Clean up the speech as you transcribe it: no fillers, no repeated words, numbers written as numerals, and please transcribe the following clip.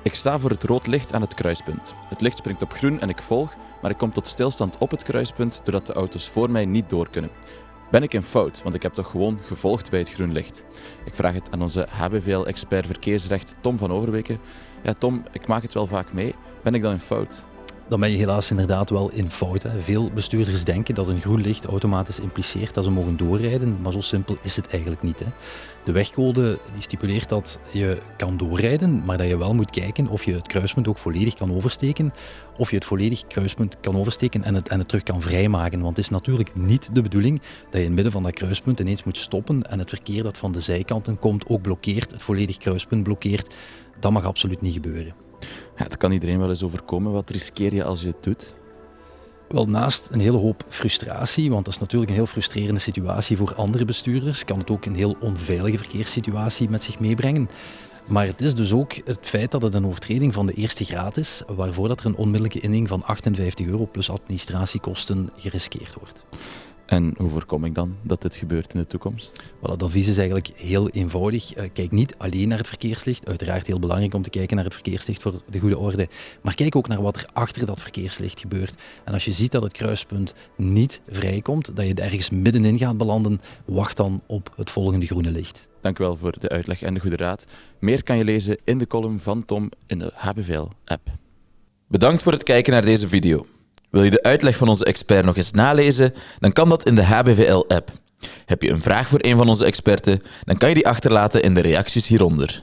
Ik sta voor het rood licht aan het kruispunt. Het licht springt op groen en ik volg, maar ik kom tot stilstand op het kruispunt doordat de auto's voor mij niet door kunnen. Ben ik in fout, want ik heb toch gewoon gevolgd bij het groen licht? Ik vraag het aan onze HBVL-expert verkeersrecht Tom van Overweken. Ja, Tom, ik maak het wel vaak mee. Ben ik dan in fout? Dan ben je helaas inderdaad wel in fout. Hè. Veel bestuurders denken dat een groen licht automatisch impliceert dat ze mogen doorrijden, maar zo simpel is het eigenlijk niet. Hè. De wegcode die stipuleert dat je kan doorrijden, maar dat je wel moet kijken of je het kruispunt ook volledig kan oversteken, of je het volledig kruispunt kan oversteken en het terug kan vrijmaken. Want het is natuurlijk niet de bedoeling dat je in het midden van dat kruispunt ineens moet stoppen en het verkeer dat van de zijkanten komt ook blokkeert, het volledig kruispunt blokkeert. Dat mag absoluut niet gebeuren. Ja, het kan iedereen wel eens overkomen. Wat riskeer je als je het doet? Wel, naast een hele hoop frustratie, want dat is natuurlijk een heel frustrerende situatie voor andere bestuurders, kan het ook een heel onveilige verkeerssituatie met zich meebrengen. Maar het is dus ook het feit dat het een overtreding van de eerste graad is, waarvoor dat er een onmiddellijke inning van €58 plus administratiekosten geriskeerd wordt. En hoe voorkom ik dan dat dit gebeurt in de toekomst? Wel, het advies is eigenlijk heel eenvoudig. Kijk niet alleen naar het verkeerslicht. Uiteraard heel belangrijk om te kijken naar het verkeerslicht voor de goede orde. Maar kijk ook naar wat er achter dat verkeerslicht gebeurt. En als je ziet dat het kruispunt niet vrijkomt, dat je er ergens middenin gaat belanden, wacht dan op het volgende groene licht. Dank u wel voor de uitleg en de goede raad. Meer kan je lezen in de column van Tom in de HBVL-app. Bedankt voor het kijken naar deze video. Wil je de uitleg van onze expert nog eens nalezen? Dan kan dat in de HBVL-app. Heb je een vraag voor een van onze experten? Dan kan je die achterlaten in de reacties hieronder.